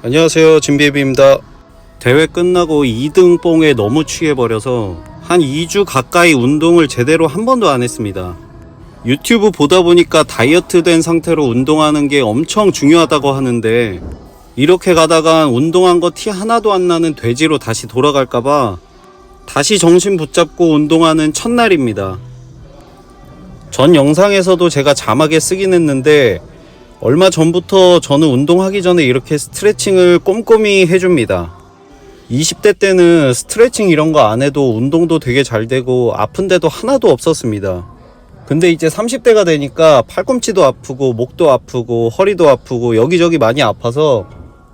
안녕하세요, 진비비입니다. 대회 끝나고 2등 뽕에 너무 취해버려서 한 2주 가까이 운동을 제대로 한 번도 안 했습니다. 유튜브 보다 보니까 다이어트 된 상태로 운동하는 게 엄청 중요하다고 하는데, 이렇게 가다가 운동한 거 티 하나도 안 나는 돼지로 다시 돌아갈까봐 다시 정신 붙잡고 운동하는 첫날입니다. 전 영상에서도 제가 자막에 쓰긴 했는데, 얼마 전부터 저는 운동하기 전에 이렇게 스트레칭을 꼼꼼히 해줍니다. 20대 때는 스트레칭 이런 거 안 해도 운동도 되게 잘 되고 아픈 데도 하나도 없었습니다. 근데 이제 30대가 되니까 팔꿈치도 아프고 목도 아프고 허리도 아프고 여기저기 많이 아파서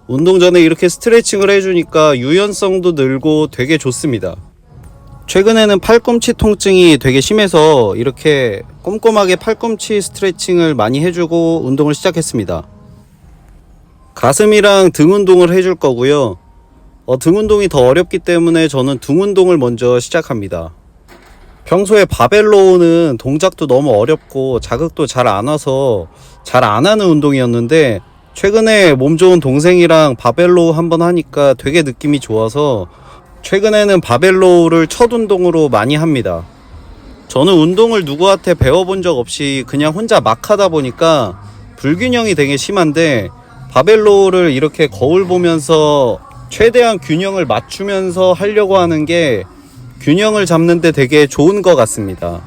운동 전에 이렇게 스트레칭을 해주니까 유연성도 늘고 되게 좋습니다. 최근에는 팔꿈치 통증이 되게 심해서 이렇게 꼼꼼하게 팔꿈치 스트레칭을 많이 해주고 운동을 시작했습니다. 가슴이랑 등 운동을 해줄 거고요. 등 운동이 더 어렵기 때문에 저는 등 운동을 먼저 시작합니다. 평소에 바벨로우는 동작도 너무 어렵고 자극도 잘 안 와서 잘 안 하는 운동이었는데, 최근에 몸 좋은 동생이랑 바벨로우 한번 하니까 되게 느낌이 좋아서 최근에는 바벨로우를 첫 운동으로 많이 합니다. 저는 운동을 누구한테 배워본 적 없이 그냥 혼자 막 하다 보니까 불균형이 되게 심한데, 바벨로우를 이렇게 거울 보면서 최대한 균형을 맞추면서 하려고 하는 게 균형을 잡는데 되게 좋은 것 같습니다.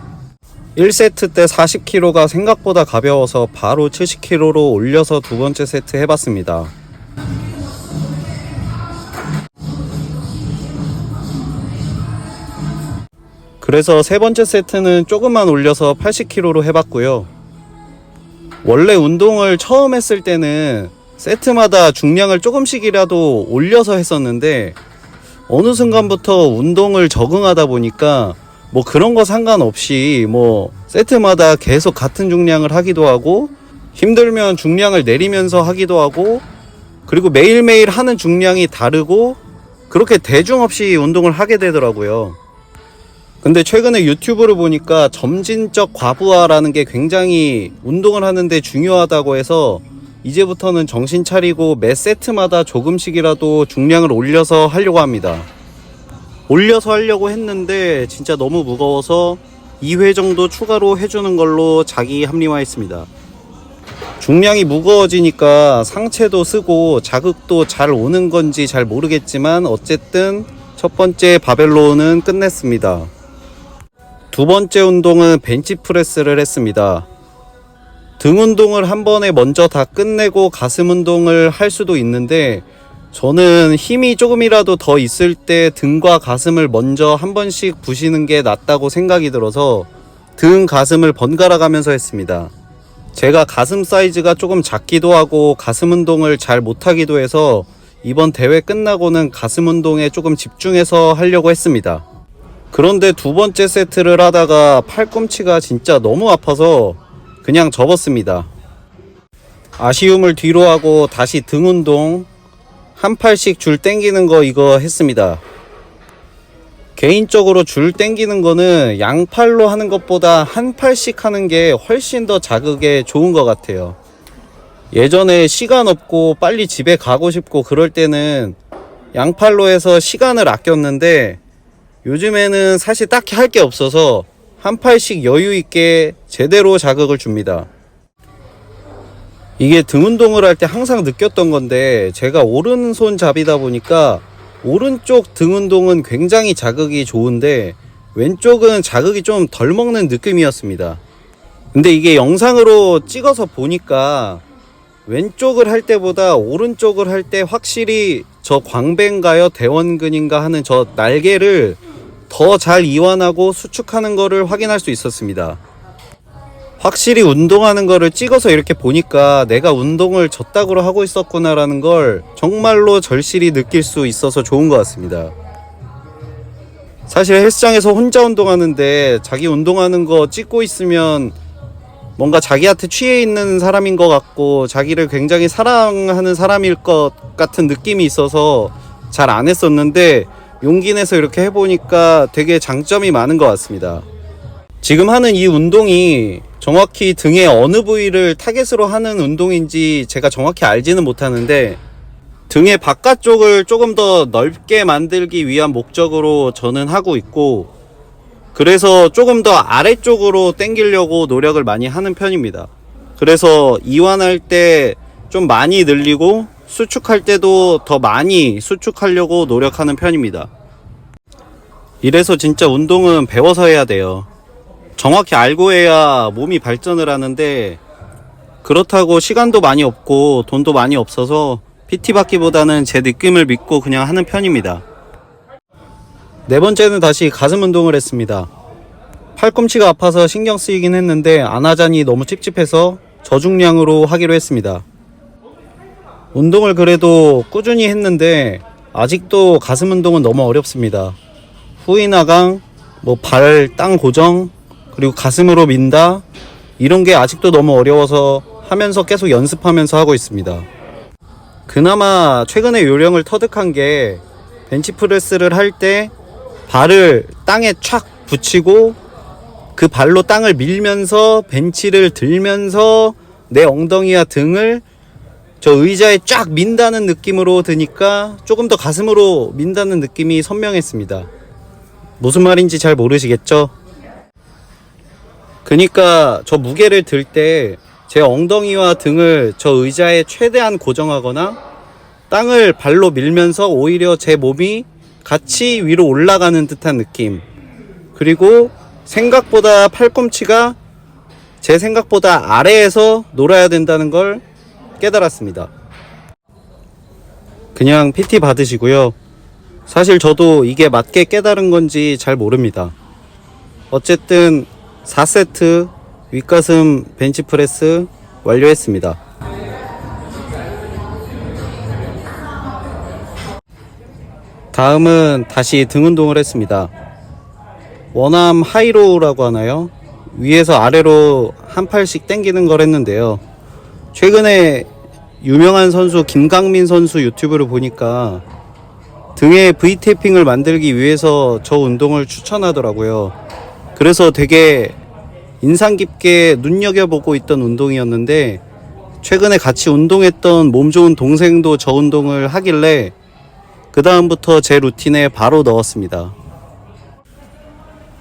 1세트 때 40kg가 생각보다 가벼워서 바로 70kg로 올려서 두 번째 세트 해봤습니다. 그래서 세 번째 세트는 조금만 올려서 80kg로 해봤고요. 원래 운동을 처음 했을 때는 세트마다 중량을 조금씩이라도 올려서 했었는데, 어느 순간부터 운동을 적응하다 보니까 뭐 그런 거 상관없이 뭐 세트마다 계속 같은 중량을 하기도 하고, 힘들면 중량을 내리면서 하기도 하고, 그리고 매일매일 하는 중량이 다르고, 그렇게 대중 없이 운동을 하게 되더라고요. 근데 최근에 유튜브를 보니까 점진적 과부하라는 게 굉장히 운동을 하는데 중요하다고 해서 이제부터는 정신 차리고 매 세트마다 조금씩이라도 중량을 올려서 하려고 합니다. 올려서 하려고 했는데 진짜 너무 무거워서 2회 정도 추가로 해주는 걸로 자기 합리화했습니다. 중량이 무거워지니까 상체도 쓰고 자극도 잘 오는 건지 잘 모르겠지만 어쨌든 첫 번째 바벨로우는 끝냈습니다. 두 번째 운동은 벤치프레스를 했습니다. 등 운동을 한 번에 먼저 다 끝내고 가슴 운동을 할 수도 있는데, 저는 힘이 조금이라도 더 있을 때 등과 가슴을 먼저 한 번씩 부시는 게 낫다고 생각이 들어서 등, 가슴을 번갈아 가면서 했습니다. 제가 가슴 사이즈가 조금 작기도 하고 가슴 운동을 잘 못하기도 해서 이번 대회 끝나고는 가슴 운동에 조금 집중해서 하려고 했습니다. 그런데 두 번째 세트를 하다가 팔꿈치가 진짜 너무 아파서 그냥 접었습니다. 아쉬움을 뒤로 하고 다시 등 운동 한 팔씩 줄 당기는 거 이거 했습니다. 개인적으로 줄 당기는 거는 양팔로 하는 것보다 한 팔씩 하는 게 훨씬 더 자극에 좋은 것 같아요. 예전에 시간 없고 빨리 집에 가고 싶고 그럴 때는 양팔로 해서 시간을 아꼈는데, 요즘에는 사실 딱히 할 게 없어서 한 팔씩 여유 있게 제대로 자극을 줍니다. 이게 등 운동을 할 때 항상 느꼈던 건데, 제가 오른손 잡이다 보니까 오른쪽 등 운동은 굉장히 자극이 좋은데 왼쪽은 자극이 좀 덜 먹는 느낌이었습니다. 근데 이게 영상으로 찍어서 보니까 왼쪽을 할 때보다 오른쪽을 할 때 확실히 저 광배인가요 대원근인가 하는 저 날개를 더 잘 이완하고 수축하는 거를 확인할 수 있었습니다. 확실히 운동하는 거를 찍어서 이렇게 보니까 내가 운동을 저따구로 하고 있었구나 라는 걸 정말로 절실히 느낄 수 있어서 좋은 것 같습니다. 사실 헬스장에서 혼자 운동하는데 자기 운동하는 거 찍고 있으면 뭔가 자기한테 취해 있는 사람인 것 같고 자기를 굉장히 사랑하는 사람일 것 같은 느낌이 있어서 잘 안 했었는데, 용기 내서 이렇게 해보니까 되게 장점이 많은 것 같습니다. 지금 하는 이 운동이 정확히 등의 어느 부위를 타겟으로 하는 운동인지 제가 정확히 알지는 못하는데, 등의 바깥쪽을 조금 더 넓게 만들기 위한 목적으로 저는 하고 있고, 그래서 조금 더 아래쪽으로 당기려고 노력을 많이 하는 편입니다. 그래서 이완할 때 좀 많이 늘리고 수축할 때도 더 많이 수축하려고 노력하는 편입니다. 이래서 진짜 운동은 배워서 해야 돼요. 정확히 알고 해야 몸이 발전을 하는데, 그렇다고 시간도 많이 없고 돈도 많이 없어서 PT 받기보다는 제 느낌을 믿고 그냥 하는 편입니다. 네 번째는 다시 가슴 운동을 했습니다. 팔꿈치가 아파서 신경 쓰이긴 했는데 안 하자니 너무 찝찝해서 저중량으로 하기로 했습니다. 운동을 그래도 꾸준히 했는데 아직도 가슴 운동은 너무 어렵습니다. 후인하강, 발 땅 고정, 그리고 가슴으로 민다, 이런 게 아직도 너무 어려워서 하면서 계속 연습하면서 하고 있습니다. 그나마 최근에 요령을 터득한 게, 벤치프레스를 할 때 발을 땅에 촥 붙이고 그 발로 땅을 밀면서 벤치를 들면서 내 엉덩이와 등을 저 의자에 쫙 민다는 느낌으로 드니까 조금 더 가슴으로 민다는 느낌이 선명했습니다. 무슨 말인지 잘 모르시겠죠? 그러니까 저 무게를 들 때 제 엉덩이와 등을 저 의자에 최대한 고정하거나 땅을 발로 밀면서 오히려 제 몸이 같이 위로 올라가는 듯한 느낌, 그리고 생각보다 팔꿈치가 제 생각보다 아래에서 놀아야 된다는 걸 깨달았습니다. 그냥 PT 받으시고요. 사실 저도 이게 맞게 깨달은 건지 잘 모릅니다. 어쨌든 4세트 윗가슴 벤치프레스 완료했습니다. 다음은 다시 등 운동을 했습니다. 원암 하이로우라고 하나요? 위에서 아래로 한 팔씩 당기는 걸 했는데요. 최근에 유명한 선수 김강민 선수 유튜브를 보니까 등에 V테이핑을 만들기 위해서 저 운동을 추천하더라고요. 그래서 되게 인상 깊게 눈여겨보고 있던 운동이었는데, 최근에 같이 운동했던 몸 좋은 동생도 저 운동을 하길래 그 다음부터 제 루틴에 바로 넣었습니다.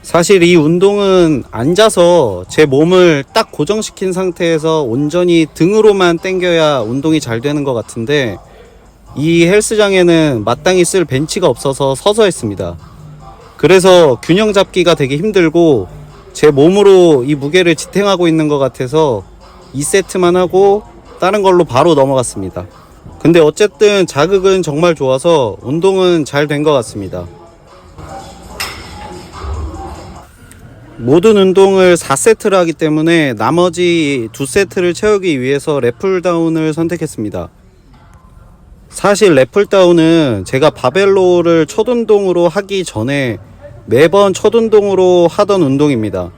사실 이 운동은 앉아서 제 몸을 딱 고정시킨 상태에서 온전히 등으로만 당겨야 운동이 잘 되는 것 같은데, 이 헬스장에는 마땅히 쓸 벤치가 없어서 서서 했습니다. 그래서 균형 잡기가 되게 힘들고 제 몸으로 이 무게를 지탱하고 있는 것 같아서 2세트만 하고 다른 걸로 바로 넘어갔습니다. 근데 어쨌든 자극은 정말 좋아서 운동은 잘 된 것 같습니다. 모든 운동을 4세트를 하기 때문에 나머지 2세트를 채우기 위해서 랩풀다운을 선택했습니다. 사실 랩풀다운은 제가 바벨로를 첫 운동으로 하기 전에 매번 첫 운동으로 하던 운동입니다.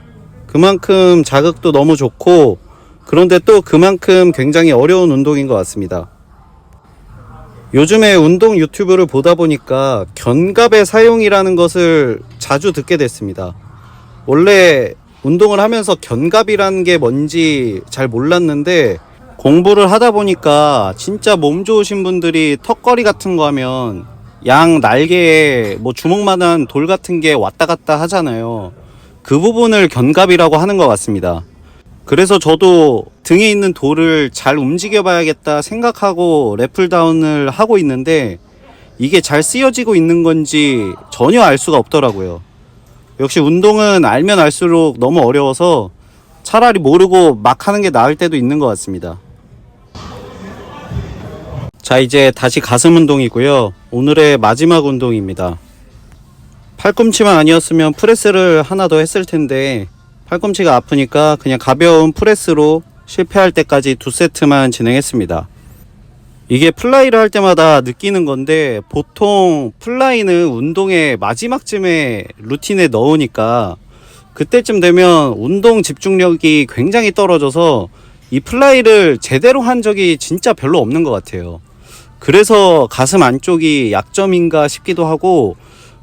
그만큼 자극도 너무 좋고, 그런데 또 그만큼 굉장히 어려운 운동인 것 같습니다. 요즘에 운동 유튜브를 보다 보니까 견갑의 사용이라는 것을 자주 듣게 됐습니다. 원래 운동을 하면서 견갑이라는 게 뭔지 잘 몰랐는데, 공부를 하다 보니까 진짜 몸 좋으신 분들이 턱걸이 같은 거 하면 양 날개에 주먹만한 돌 같은 게 왔다 갔다 하잖아요. 그 부분을 견갑이라고 하는 것 같습니다. 그래서 저도 등에 있는 돌을 잘 움직여 봐야겠다 생각하고 랩풀다운을 하고 있는데, 이게 잘 쓰여지고 있는 건지 전혀 알 수가 없더라고요. 역시 운동은 알면 알수록 너무 어려워서 차라리 모르고 막 하는 게 나을 때도 있는 것 같습니다. 자, 이제 다시 가슴 운동이고요. 오늘의 마지막 운동입니다. 팔꿈치만 아니었으면 프레스를 하나 더 했을 텐데, 팔꿈치가 아프니까 그냥 가벼운 프레스로 실패할 때까지 2세트만 진행했습니다. 이게 플라이를 할 때마다 느끼는 건데, 보통 플라이는 운동의 마지막쯤에 루틴에 넣으니까 그때쯤 되면 운동 집중력이 굉장히 떨어져서 이 플라이를 제대로 한 적이 진짜 별로 없는 것 같아요. 그래서 가슴 안쪽이 약점인가 싶기도 하고,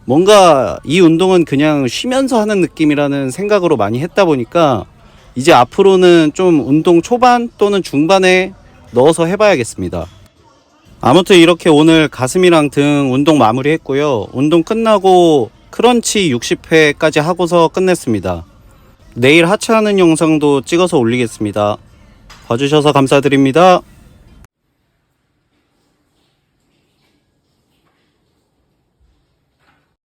뭔가 이 운동은 그냥 쉬면서 하는 느낌이라는 생각으로 많이 했다 보니까 이제 앞으로는 좀 운동 초반 또는 중반에 넣어서 해봐야겠습니다. 아무튼 이렇게 오늘 가슴이랑 등 운동 마무리 했고요. 운동 끝나고 크런치 60회까지 하고서 끝냈습니다. 내일 하체하는 영상도 찍어서 올리겠습니다. 봐주셔서 감사드립니다.